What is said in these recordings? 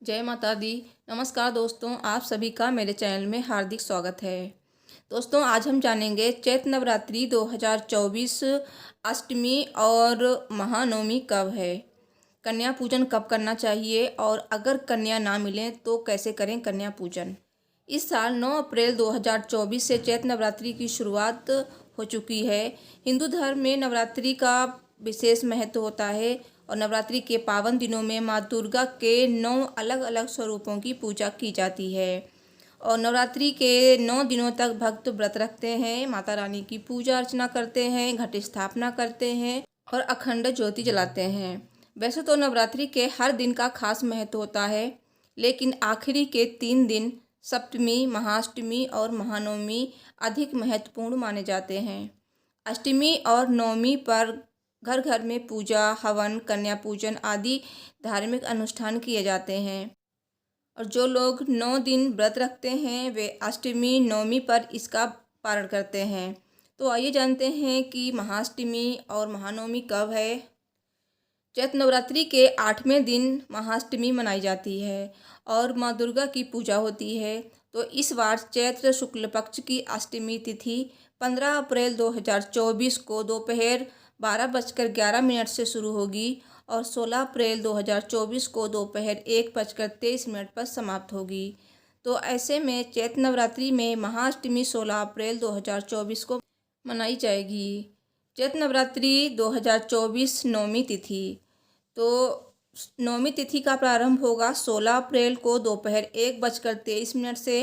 जय माता दी। नमस्कार दोस्तों, आप सभी का मेरे चैनल में हार्दिक स्वागत है। दोस्तों, आज हम जानेंगे चैत्र नवरात्रि 2024 अष्टमी और महानवमी कब है, कन्या पूजन कब करना चाहिए और अगर कन्या ना मिले तो कैसे करें कन्या पूजन। इस साल 9 अप्रैल 2024 से चैत्र नवरात्रि की शुरुआत हो चुकी है। हिंदू धर्म में नवरात्रि का विशेष महत्व होता है और नवरात्रि के पावन दिनों में माँ दुर्गा के 9 अलग अलग स्वरूपों की पूजा की जाती है और नवरात्रि के 9 दिनों तक भक्त व्रत रखते हैं, माता रानी की पूजा अर्चना करते हैं, घट स्थापना करते हैं और अखंड ज्योति जलाते हैं। वैसे तो नवरात्रि के हर दिन का खास महत्व होता है, लेकिन आखिरी के 3 दिन सप्तमी, महाअष्टमी और महानवमी अधिक महत्वपूर्ण माने जाते हैं। अष्टमी और नवमी पर घर घर में पूजा, हवन, कन्या पूजन आदि धार्मिक अनुष्ठान किए जाते हैं और जो लोग 9 दिन व्रत रखते हैं वे अष्टमी, नवमी पर इसका पारण करते हैं। तो आइए जानते हैं कि महाअष्टमी और महानवमी कब है। चैत्र नवरात्रि के 8वें दिन महाअष्टमी मनाई जाती है और माँ दुर्गा की पूजा होती है। तो इस बार चैत्र शुक्ल पक्ष की अष्टमी तिथि 15 अप्रैल 2024 को दोपहर 12:11 से शुरू होगी और 16 अप्रैल 2024 को दोपहर 1:23 पर समाप्त होगी। तो ऐसे में चैत्र नवरात्रि में महाअष्टमी 16 अप्रैल 2024 को मनाई जाएगी। चैत्र नवरात्रि 2024 नवमी तिथि। तो नवमी तिथि का प्रारंभ होगा 16 अप्रैल को दोपहर 1:23 से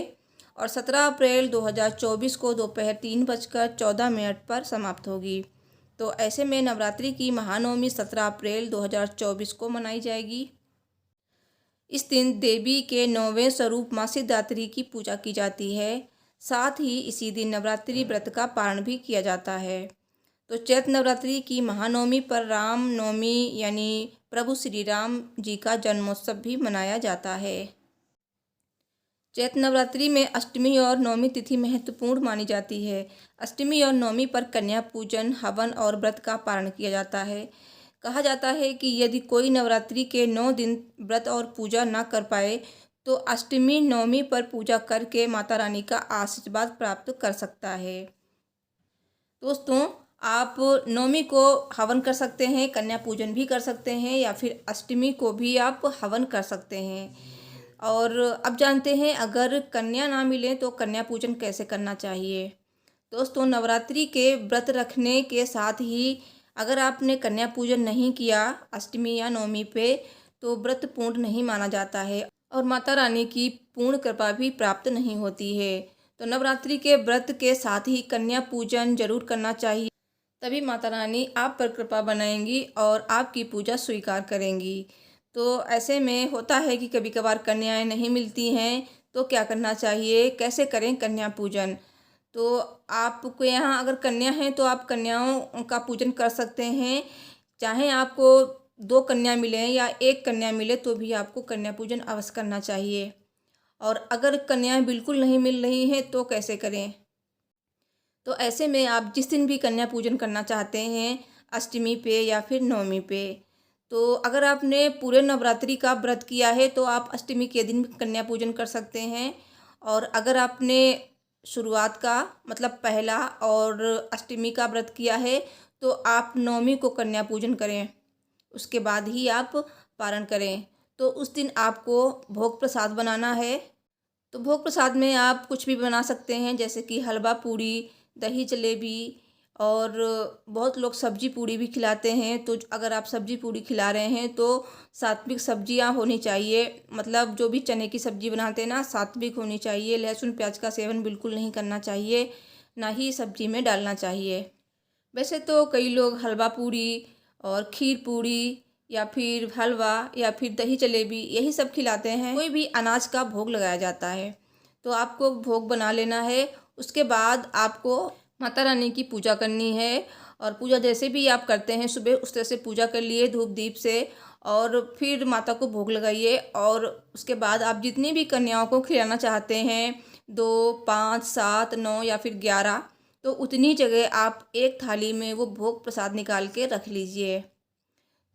और 17 अप्रैल 2024 को दोपहर 3:14 पर समाप्त होगी। तो ऐसे में नवरात्रि की महानवमी 17 अप्रैल 2024 को मनाई जाएगी। इस दिन देवी के 9वें स्वरूप माँ सिद्धिदात्री की पूजा की जाती है। साथ ही इसी दिन नवरात्रि व्रत का पारण भी किया जाता है। तो चैत्र नवरात्रि की महानवमी पर राम नवमी यानी प्रभु श्री राम जी का जन्मोत्सव भी मनाया जाता है। चैत्र नवरात्रि में अष्टमी और नवमी तिथि महत्वपूर्ण मानी जाती है। अष्टमी और नवमी पर कन्या पूजन, हवन और व्रत का पारण किया जाता है। कहा जाता है कि यदि कोई नवरात्रि के 9 दिन व्रत और पूजा न कर पाए तो अष्टमी, नवमी पर पूजा करके माता रानी का आशीर्वाद प्राप्त कर सकता है। दोस्तों, आप नवमी को हवन कर सकते हैं, कन्या पूजन भी कर सकते हैं या फिर अष्टमी को भी आप हवन कर सकते हैं। और अब जानते हैं अगर कन्या ना मिले तो कन्या पूजन कैसे करना चाहिए। दोस्तों, नवरात्रि के व्रत रखने के साथ ही अगर आपने कन्या पूजन नहीं किया अष्टमी या नवमी पे तो व्रत पूर्ण नहीं माना जाता है और माता रानी की पूर्ण कृपा भी प्राप्त नहीं होती है। तो नवरात्रि के व्रत के साथ ही कन्या पूजन जरूर करना चाहिए, तभी माता रानी आप पर कृपा बनाएंगी और आपकी पूजा स्वीकार करेंगी। तो ऐसे में होता है कि कभी कभार कन्याएं नहीं मिलती हैं, तो क्या करना चाहिए, कैसे करें कन्या पूजन। तो आपको यहाँ अगर कन्या है तो आप कन्याओं का पूजन कर सकते हैं। चाहे आपको 2 कन्या मिले या 1 कन्या मिले तो भी आपको कन्या पूजन अवश्य करना चाहिए। और अगर कन्याएं बिल्कुल नहीं मिल रही हैं तो कैसे करें। तो ऐसे में आप जिस दिन भी कन्या पूजन करना चाहते हैं, अष्टमी पे या फिर नवमी पे, तो अगर आपने पूरे नवरात्रि का व्रत किया है तो आप अष्टमी के दिन कन्या पूजन कर सकते हैं। और अगर आपने शुरुआत का मतलब पहला और अष्टमी का व्रत किया है तो आप नवमी को कन्या पूजन करें, उसके बाद ही आप पारण करें। तो उस दिन आपको भोग प्रसाद बनाना है। तो भोग प्रसाद में आप कुछ भी बना सकते हैं, जैसे कि हलवा पूड़ी, दही जलेबी और बहुत लोग सब्जी पूड़ी भी खिलाते हैं। तो अगर आप सब्जी पूड़ी खिला रहे हैं तो सात्विक सब्जियां होनी चाहिए, मतलब जो भी चने की सब्जी बनाते हैं ना, सात्विक होनी चाहिए। लहसुन प्याज का सेवन बिल्कुल नहीं करना चाहिए, ना ही सब्जी में डालना चाहिए। वैसे तो कई लोग हलवा पूड़ी और खीर पूड़ी या फिर हलवा या फिर दही जलेबी यही सब खिलाते हैं। कोई भी अनाज का भोग लगाया जाता है तो आपको भोग बना लेना है। उसके बाद आपको माता रानी की पूजा करनी है और पूजा जैसे भी आप करते हैं सुबह उस तरह से पूजा कर लिए धूप दीप से और फिर माता को भोग लगाइए। और उसके बाद आप जितनी भी कन्याओं को खिलाना चाहते हैं, 2, 5, 7, 9 या फिर 11, तो उतनी जगह आप एक थाली में वो भोग प्रसाद निकाल के रख लीजिए।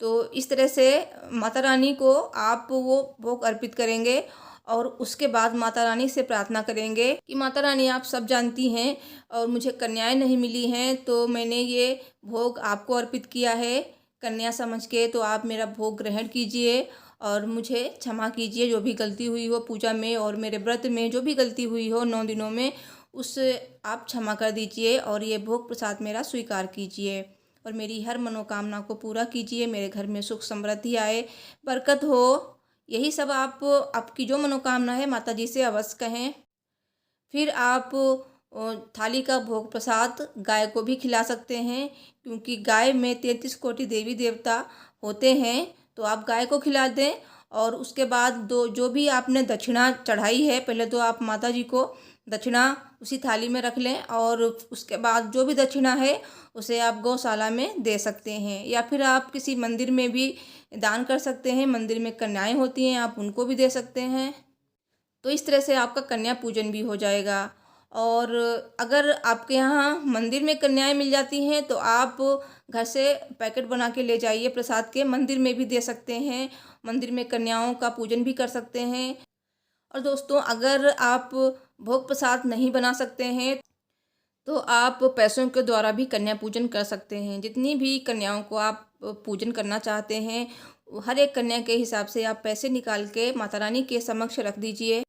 तो इस तरह से माता रानी को आप वो भोग अर्पित करेंगे और उसके बाद माता रानी से प्रार्थना करेंगे कि माता रानी, आप सब जानती हैं और मुझे कन्याएं नहीं मिली हैं, तो मैंने ये भोग आपको अर्पित किया है कन्या समझ के, तो आप मेरा भोग ग्रहण कीजिए और मुझे क्षमा कीजिए। जो भी गलती हुई हो पूजा में और मेरे व्रत में, जो भी गलती हुई हो 9 दिनों में, उस आप क्षमा कर दीजिए और ये भोग प्रसाद मेरा स्वीकार कीजिए और मेरी हर मनोकामना को पूरा कीजिए। मेरे घर में सुख समृद्धि आए, बरकत हो। यही सब आप आपकी जो मनोकामना है माता जी से अवश्य कहें। फिर आप थाली का भोग प्रसाद गाय को भी खिला सकते हैं, क्योंकि गाय में 33 कोटि देवी देवता होते हैं, तो आप गाय को खिला दें। और उसके बाद दो जो भी आपने दक्षिणा चढ़ाई है, पहले तो आप माता जी को दक्षिणा उसी थाली में रख लें और उसके बाद जो भी दक्षिणा है उसे आप गौशाला में दे सकते हैं, या फिर आप किसी मंदिर में भी दान कर सकते हैं। मंदिर में कन्याएं होती हैं, आप उनको भी दे सकते हैं। तो इस तरह से आपका कन्या पूजन भी हो जाएगा। और अगर आपके यहाँ मंदिर में कन्याएं मिल जाती हैं तो आप घर से पैकेट बना के ले जाइए प्रसाद के, मंदिर में भी दे सकते हैं, मंदिर में कन्याओं का पूजन भी कर सकते हैं। और दोस्तों, अगर आप भोग प्रसाद नहीं बना सकते हैं तो आप पैसों के द्वारा भी कन्या पूजन कर सकते हैं। जितनी भी कन्याओं को आप पूजन करना चाहते हैं, हर एक कन्या के हिसाब से आप पैसे निकाल के माता रानी के समक्ष रख दीजिए।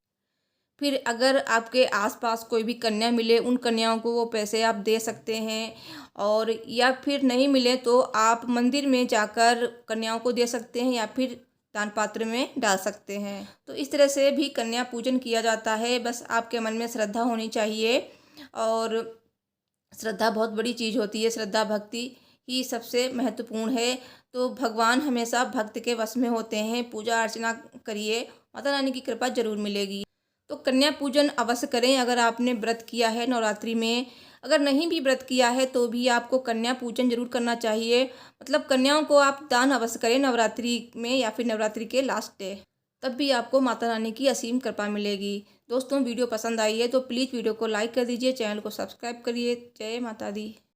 फिर अगर आपके आसपास कोई भी कन्या मिले, उन कन्याओं को वो पैसे आप दे सकते हैं। और या फिर नहीं मिले तो आप मंदिर में जाकर कन्याओं को दे सकते हैं या फिर दान पात्र में डाल सकते हैं। तो इस तरह से भी कन्या पूजन किया जाता है। बस आपके मन में श्रद्धा होनी चाहिए, और श्रद्धा बहुत बड़ी चीज़ होती है। श्रद्धा भक्ति ही सबसे महत्वपूर्ण है। तो भगवान हमेशा भक्त के वश में होते हैं। पूजा अर्चना करिए, माता रानी की कृपा जरूर मिलेगी। तो कन्या पूजन अवश्य करें अगर आपने व्रत किया है नवरात्रि में। अगर नहीं भी व्रत किया है तो भी आपको कन्या पूजन जरूर करना चाहिए। मतलब कन्याओं को आप दान अवश्य करें नवरात्रि में या फिर नवरात्रि के लास्ट डे, तब भी आपको माता रानी की असीम कृपा मिलेगी। दोस्तों, वीडियो पसंद आई है तो प्लीज़ वीडियो को लाइक कर दीजिए, चैनल को सब्सक्राइब करिए। जय माता दी।